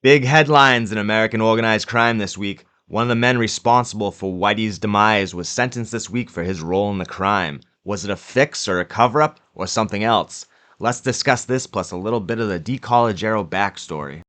Big headlines in American organized crime this week. One of the men responsible for Whitey's demise was sentenced this week for his role in the crime. Was it a fix or a cover-up or something else? Let's discuss this plus a little bit of the DeCologero backstory.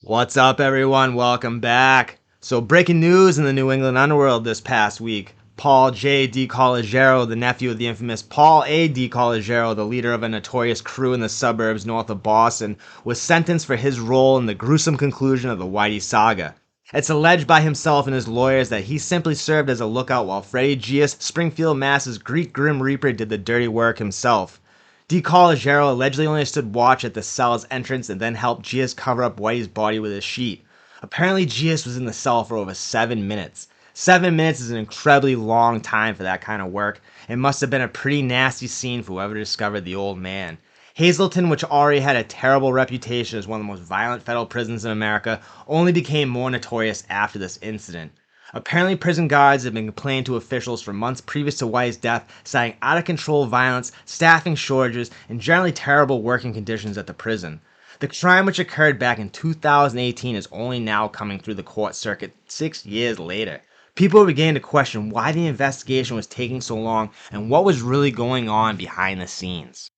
What's up, everyone? Welcome back. So, breaking news in the New England underworld this past week. Paul J DeCologero, the nephew of the infamous Paul A DeCologero, the leader of a notorious crew in the suburbs north of Boston, was sentenced for his role in the gruesome conclusion of the Whitey saga. It's alleged by himself and his lawyers that he simply served as a lookout while Freddie Gius, Springfield, Mass's Greek Grim Reaper, did the dirty work himself. DeCologero allegedly only stood watch at the cell's entrance and then helped Gius cover up Whitey's body with a sheet. Apparently, Gius was in the cell for over 7 minutes. 7 minutes is an incredibly long time for that kind of work. It must have been a pretty nasty scene for whoever discovered the old man. Hazleton, which already had a terrible reputation as one of the most violent federal prisons in America, only became more notorious after this incident. Apparently, prison guards had been complaining to officials for months previous to Whitey's death, citing out-of-control violence, staffing shortages, and generally terrible working conditions at the prison. The crime, which occurred back in 2018, is only now coming through the court circuit 6 years later. People are beginning to question why the investigation was taking so long and what was really going on behind the scenes.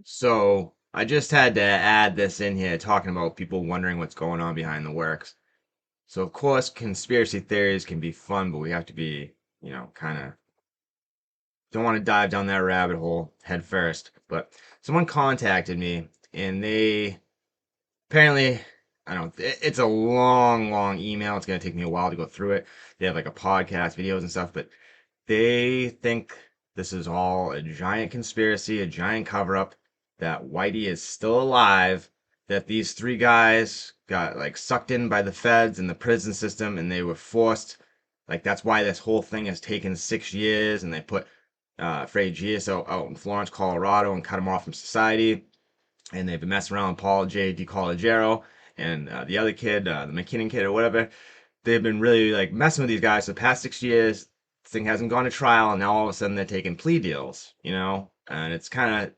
So, I just had to add this in here, talking about people wondering what's going on behind the works. So, of course, conspiracy theories can be fun, but we have to be, kind of, don't want to dive down that rabbit hole head first. But someone contacted me, and they apparently, it's a long email. It's going to take me a while to go through it. They have like a podcast, videos, and stuff, but they think this is all a giant conspiracy, a giant cover up, that Whitey is still alive, that these three guys got like sucked in by the feds and the prison system, and they were forced, like that's why this whole thing has taken 6 years, and they put Freddie Gius out in Florence, Colorado, and cut him off from society, and they've been messing around with Paul J DeCologero and the other kid, the McKinnon kid or whatever. They've been really like messing with these guys for the past 6 years. This thing hasn't gone to trial, and now all of a sudden they're taking plea deals, and it's kind of,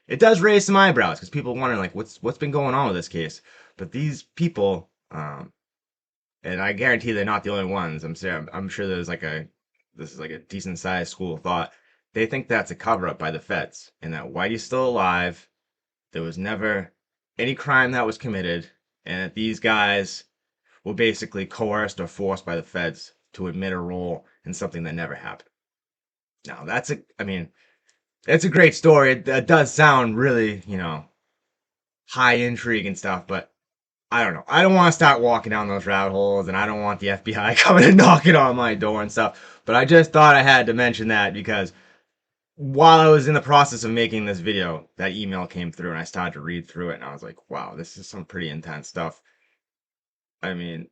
it does raise some eyebrows because people are wondering like what's been going on with this case. But these people, and I guarantee they're not the only ones. I'm sure this is like a decent sized school of thought. They think that's a cover up by the feds, and that Whitey's still alive. There was never any crime that was committed, and that these guys were basically coerced or forced by the feds to admit a role in something that never happened. Now it's a great story. It does sound really, high intrigue and stuff, but I don't know. I don't want to start walking down those rabbit holes, and I don't want the FBI coming and knocking on my door and stuff. But I just thought I had to mention that because while I was in the process of making this video, that email came through, and I started to read through it, and I was like, wow, this is some pretty intense stuff. I mean,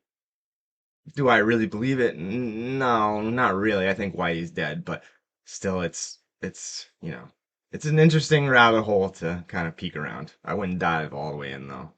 do I really believe it? No, not really. I think Whitey's dead, but still, it's an interesting rabbit hole to kind of peek around. I wouldn't dive all the way in, though.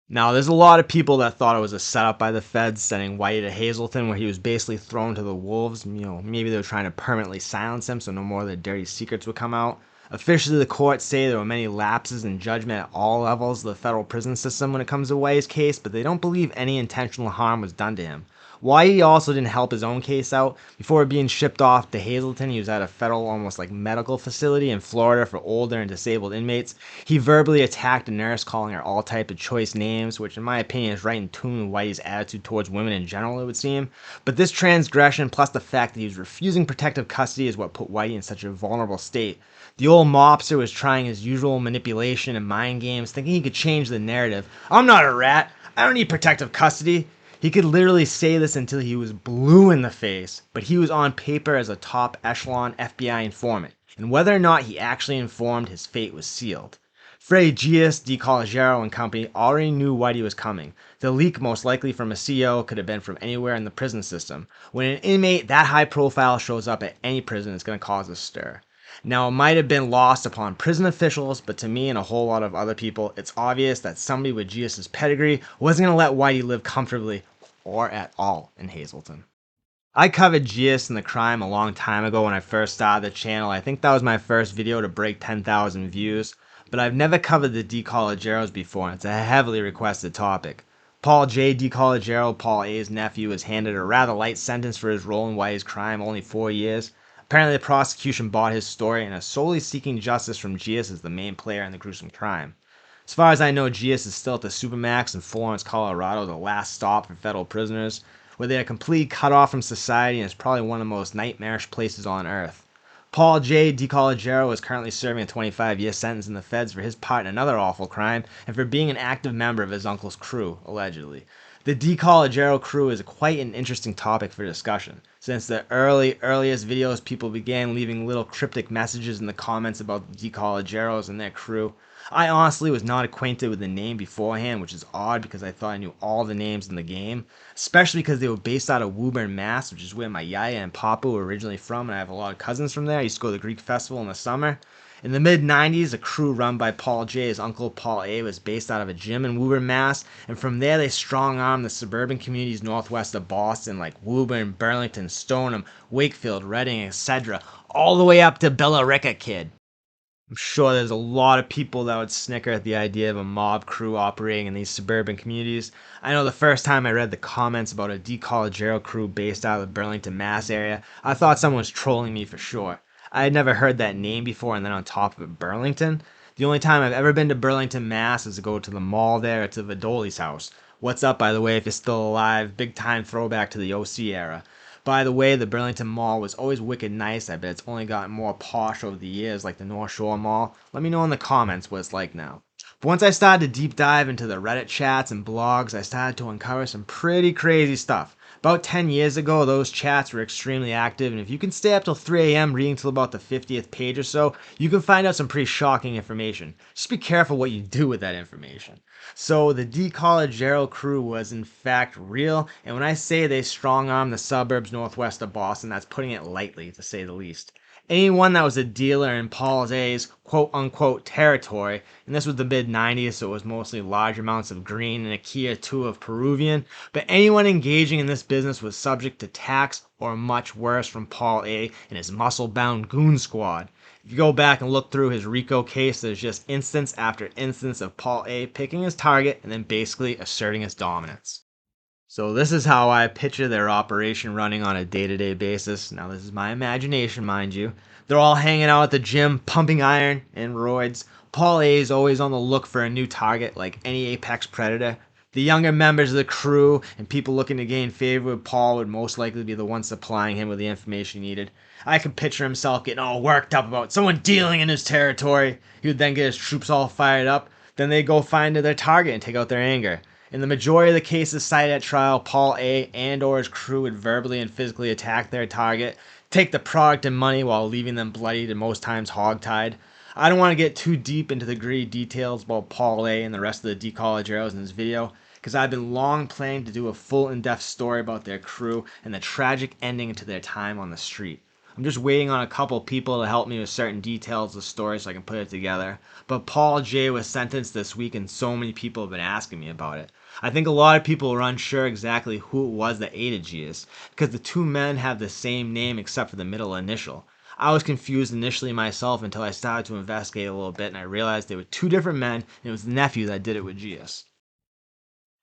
Now, there's a lot of people that thought it was a setup by the feds sending Whitey to Hazleton where he was basically thrown to the wolves. Maybe they were trying to permanently silence him so no more of the dirty secrets would come out. Officials of the court say there were many lapses in judgment at all levels of the federal prison system when it comes to Whitey's case, but they don't believe any intentional harm was done to him. Whitey also didn't help his own case out. Before being shipped off to Hazleton, he was at a federal almost like medical facility in Florida for older and disabled inmates. He verbally attacked a nurse, calling her all type of choice names, which in my opinion is right in tune with Whitey's attitude towards women in general, it would seem. But this transgression, plus the fact that he was refusing protective custody, is what put Whitey in such a vulnerable state. The old mobster was trying his usual manipulation and mind games, thinking he could change the narrative. I'm not a rat. I don't need protective custody. He could literally say this until he was blue in the face, but he was on paper as a top echelon FBI informant, and whether or not he actually informed, his fate was sealed. J DeCologero and company already knew Whitey was coming. The leak, most likely from a CO, could have been from anywhere in the prison system. When an inmate that high profile shows up at any prison, it's going to cause a stir. Now, it might have been lost upon prison officials, but to me and a whole lot of other people, it's obvious that somebody with Gius's pedigree wasn't going to let Whitey live comfortably or at all in Hazleton. I covered Gius and the crime a long time ago when I first started the channel. I think that was my first video to break 10,000 views, but I've never covered the DeCologeros before, and it's a heavily requested topic. Paul J DeCologero, Paul A's nephew, was handed a rather light sentence for his role in Whitey's crime, only 4 years. Apparently the prosecution bought his story and is solely seeking justice from Gius as the main player in the gruesome crime. As far as I know, Gius is still at the Supermax in Florence, Colorado, the last stop for federal prisoners, where they are completely cut off from society and is probably one of the most nightmarish places on earth. Paul J DeCologero is currently serving a 25-year sentence in the feds for his part in another awful crime and for being an active member of his uncle's crew, allegedly. The DeCologero crew is quite an interesting topic for discussion. Since the earliest videos, people began leaving little cryptic messages in the comments about the DeCologeros and their crew. I honestly was not acquainted with the name beforehand, which is odd because I thought I knew all the names in the game, especially because they were based out of Woburn, Mass, which is where my yaya and papa were originally from, and I have a lot of cousins from there. I used to go to the Greek festival in the summer. In the mid-90s, a crew run by Paul J.'s uncle Paul A. was based out of a gym in Woburn, Mass, and from there they strong-armed the suburban communities northwest of Boston like Woburn, Burlington, Stoneham, Wakefield, Reading, etc., all the way up to Billerica, kid. I'm sure there's a lot of people that would snicker at the idea of a mob crew operating in these suburban communities. I know the first time I read the comments about a DeCologero crew based out of the Burlington, Mass area, I thought someone was trolling me for sure. I had never heard that name before, and then on top of it, Burlington. The only time I've ever been to Burlington, Mass is to go to the mall there or to Vidoli's house. What's up, by the way, if you're still alive? Big time throwback to the OC era. By the way, the Burlington Mall was always wicked nice. I bet it's only gotten more posh over the years like the North Shore Mall. Let me know in the comments what it's like now. But once I started to deep dive into the Reddit chats and blogs, I started to uncover some pretty crazy stuff. About 10 years ago, those chats were extremely active, and if you can stay up till 3 a.m. reading till about the 50th page or so, you can find out some pretty shocking information. Just be careful what you do with that information. So the DeCologero crew was in fact real, and when I say they strong-armed the suburbs northwest of Boston, that's putting it lightly, to say the least. Anyone that was a dealer in Paul A's quote-unquote territory, and this was the mid-90s, so it was mostly large amounts of green and a key or two of Peruvian, but anyone engaging in this business was subject to tax or much worse from Paul A and his muscle-bound goon squad. If you go back and look through his RICO case, there's just instance after instance of Paul A picking his target and then basically asserting his dominance. So this is how I picture their operation running on a day-to-day basis. Now this is my imagination, mind you. They're all hanging out at the gym, pumping iron and roids. Paul A is always on the look for a new target like any apex predator. The younger members of the crew and people looking to gain favor with Paul would most likely be the ones supplying him with the information he needed. I could picture himself getting all worked up about someone dealing in his territory. He would then get his troops all fired up. Then they'd go find their target and take out their anger. In the majority of the cases cited at trial, Paul A and or his crew would verbally and physically attack their target, take the product and money while leaving them bloodied and most times hogtied. I don't want to get too deep into the gritty details about Paul A and the rest of the DeCologeros in this video, because I've been long planning to do a full in-depth story about their crew and the tragic ending to their time on the street. I'm just waiting on a couple people to help me with certain details of the story so I can put it together. But Paul J was sentenced this week and so many people have been asking me about it. I think a lot of people were unsure exactly who it was that aided Gius, because the two men have the same name except for the middle initial. I was confused initially myself until I started to investigate a little bit and I realized they were two different men and it was the nephew that did it with Gius.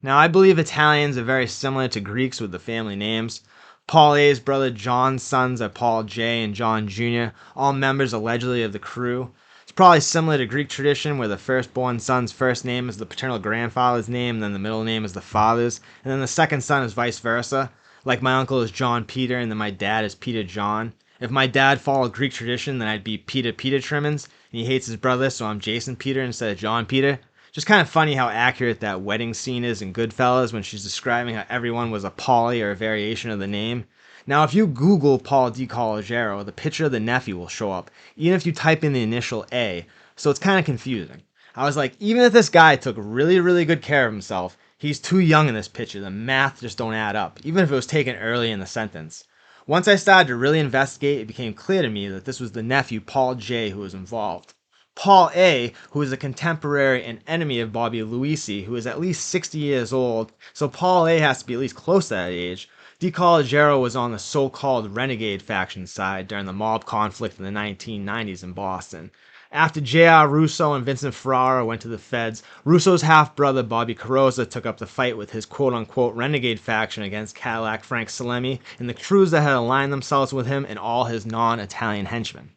Now, I believe Italians are very similar to Greeks with the family names. Paul A's brother John's sons are Paul J and John Jr., all members allegedly of the crew. It's probably similar to Greek tradition where the firstborn son's first name is the paternal grandfather's name, and then the middle name is the father's, and then the second son is vice versa. Like my uncle is John Peter, and then my dad is Peter John. If my dad followed Greek tradition, then I'd be Peter Trimmins, and he hates his brother, so I'm Jason Peter instead of John Peter. Just kind of funny how accurate that wedding scene is in Goodfellas when she's describing how everyone was a Paulie or a variation of the name. Now, if you Google Paul DeCologero, the picture of the nephew will show up, even if you type in the initial A, so it's kind of confusing. I was like, even if this guy took really, really good care of himself, he's too young in this picture. The math just don't add up, even if it was taken early in the sentence. Once I started to really investigate, it became clear to me that this was the nephew, Paul J, who was involved. Paul A, who is a contemporary and enemy of Bobby Luisi, who is at least 60 years old, so Paul A has to be at least close to that age. DeCologero was on the so-called renegade faction side during the mob conflict in the 1990s in Boston. After J.R. Russo and Vincent Ferrara went to the feds, Russo's half-brother Bobby Carosa took up the fight with his quote-unquote renegade faction against Cadillac Frank Salemi and the crews that had aligned themselves with him and all his non-Italian henchmen.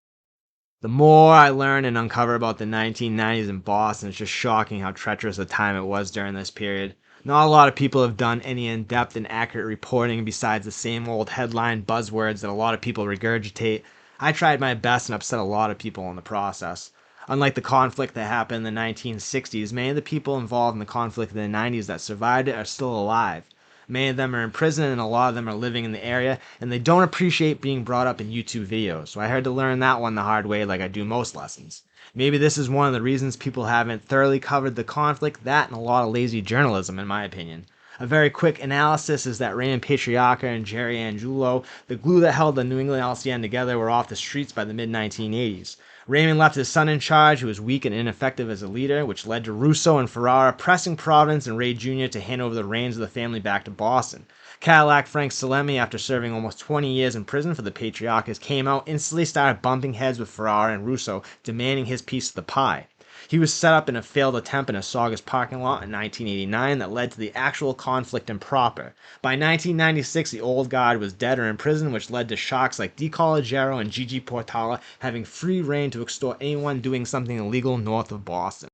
The more I learn and uncover about the 1990s in Boston, it's just shocking how treacherous a time it was during this period. Not a lot of people have done any in-depth and accurate reporting besides the same old headline buzzwords that a lot of people regurgitate. I tried my best and upset a lot of people in the process. Unlike the conflict that happened in the 1960s, many of the people involved in the conflict in the 90s that survived it are still alive. Many of them are in prison and a lot of them are living in the area, and they don't appreciate being brought up in YouTube videos, so I had to learn that one the hard way like I do most lessons. Maybe this is one of the reasons people haven't thoroughly covered the conflict, that and a lot of lazy journalism in my opinion. A very quick analysis is that Raymond Patriarca and Jerry Angulo, the glue that held the New England LCN together, were off the streets by the mid-1980s. Raymond left his son in charge, who was weak and ineffective as a leader, which led to Russo and Ferrara pressing Providence and Ray Jr. to hand over the reins of the family back to Boston. Cadillac Frank Salemi, after serving almost 20 years in prison for the Patriarchas, came out, instantly started bumping heads with Ferrara and Russo, demanding his piece of the pie. He was set up in a failed attempt in a Saugus parking lot in 1989 that led to the actual conflict improper. By 1996, the old guard was dead or in prison, which led to shocks like DeCologero and Gigi Portala having free reign to extort anyone doing something illegal north of Boston.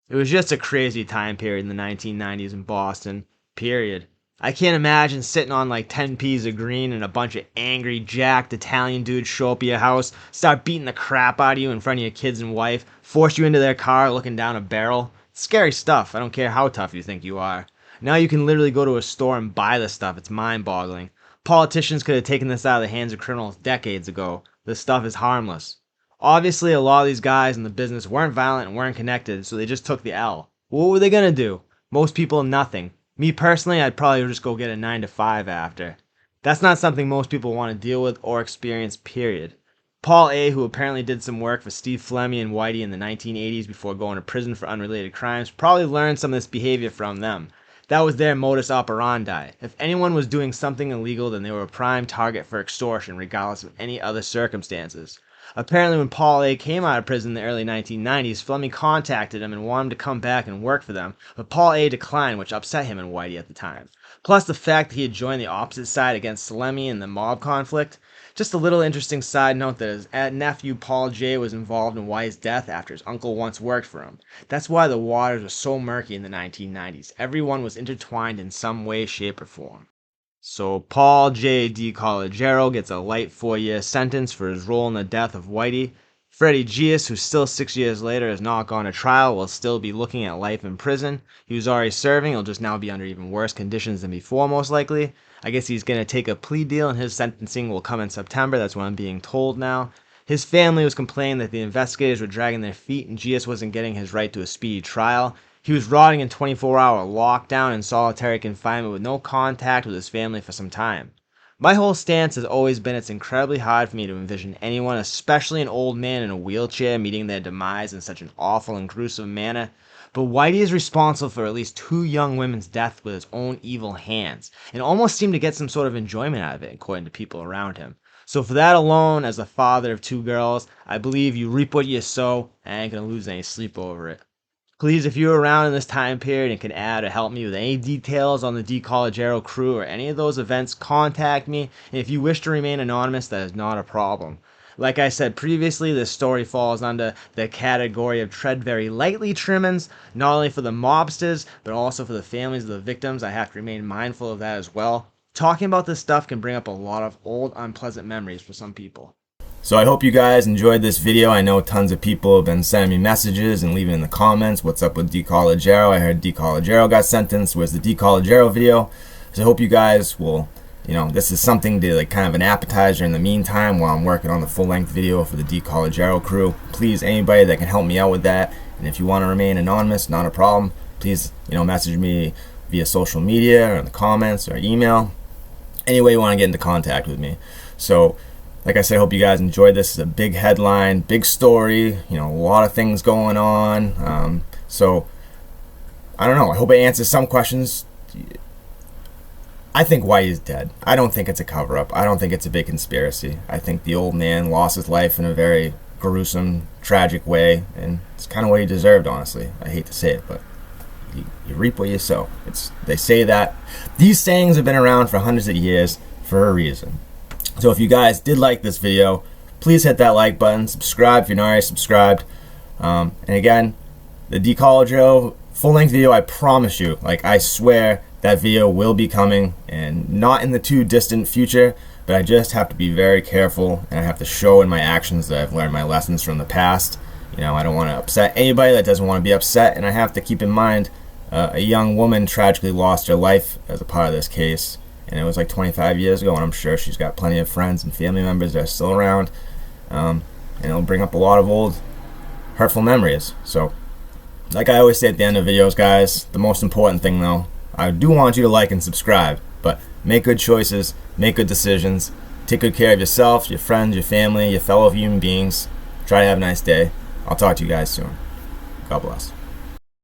It was just a crazy time period in the 1990s in Boston, period. I can't imagine sitting on like 10 peas of green and a bunch of angry, jacked Italian dudes show up at your house, start beating the crap out of you in front of your kids and wife, force you into their car looking down a barrel. It's scary stuff. I don't care how tough you think you are. Now you can literally go to a store and buy this stuff. It's mind-boggling. Politicians could have taken this out of the hands of criminals decades ago. This stuff is harmless. Obviously, a lot of these guys in the business weren't violent and weren't connected, so they just took the L. What were they gonna do? Most people, nothing. Me personally, I'd probably just go get a 9 to 5 after. That's not something most people want to deal with or experience, period. Paul A, who apparently did some work for Steve Flemmi and Whitey in the 1980s before going to prison for unrelated crimes, probably learned some of this behavior from them. That was their modus operandi. If anyone was doing something illegal, then they were a prime target for extortion, regardless of any other circumstances. Apparently, when Paul A came out of prison in the early 1990s, Flemmi contacted him and wanted him to come back and work for them, but Paul A declined, which upset him and Whitey at the time. Plus the fact that he had joined the opposite side against Salemi in the mob conflict. Just a little interesting side note that his nephew Paul J was involved in Whitey's death after his uncle once worked for him. That's why the waters were so murky in the 1990s. Everyone was intertwined in some way, shape, or form. So Paul J DeCologero gets a light 4-year sentence for his role in the death of Whitey. Freddie Gius, who still 6 years later has not gone to trial, will still be looking at life in prison. He was already serving, he'll just now be under even worse conditions than before most likely. I guess he's going to take a plea deal and his sentencing will come in September, that's what I'm being told now. His family was complaining that the investigators were dragging their feet and Gius wasn't getting his right to a speedy trial. He was rotting in 24-hour lockdown and solitary confinement with no contact with his family for some time. My whole stance has always been it's incredibly hard for me to envision anyone, especially an old man in a wheelchair, meeting their demise in such an awful and gruesome manner. But Whitey is responsible for at least 2 young women's death with his own evil hands, and almost seemed to get some sort of enjoyment out of it, according to people around him. So for that alone, as a father of 2 girls, I believe you reap what you sow, and I ain't gonna lose any sleep over it. Please, if you're around in this time period and can add or help me with any details on the DeCologero crew or any of those events, contact me. And if you wish to remain anonymous, that is not a problem. Like I said previously, this story falls under the category of tread very lightly trimmings, not only for the mobsters, but also for the families of the victims. I have to remain mindful of that as well. Talking about this stuff can bring up a lot of old, unpleasant memories for some people. So I hope you guys enjoyed this video. I know tons of people have been sending me messages and leaving in the comments, what's up with DeCologero? I heard DeCologero got sentenced. Where's the DeCologero video? So I hope you guys will, this is something to like kind of an appetizer in the meantime while I'm working on the full-length video for the DeCologero crew. Please, anybody that can help me out with that, and if you want to remain anonymous, not a problem. Please, message me via social media or in the comments or email. Any way you want to get into contact with me. So, like I said, I hope you guys enjoyed this. It's a big headline, big story, a lot of things going on. So, I don't know. I hope I answered some questions. I think Whitey's dead. I don't think it's a cover-up. I don't think it's a big conspiracy. I think the old man lost his life in a very gruesome, tragic way, and it's kind of what he deserved, honestly. I hate to say it, but you reap what you sow. They say that. These sayings have been around for hundreds of years for a reason. So if you guys did like this video, please hit that like button, subscribe if you're not already subscribed. And again, the DeCologero full-length video, I promise you, I swear that video will be coming, and not in the too distant future, but I just have to be very careful, and I have to show in my actions that I've learned my lessons from the past. I don't want to upset anybody that doesn't want to be upset, and I have to keep in mind a young woman tragically lost her life as a part of this case. And it was like 25 years ago, and I'm sure she's got plenty of friends and family members that are still around. And it'll bring up a lot of old, hurtful memories. So, like I always say at the end of videos, guys, the most important thing, though, I do want you to like and subscribe. But make good choices, make good decisions, take good care of yourself, your friends, your family, your fellow human beings. Try to have a nice day. I'll talk to you guys soon. God bless.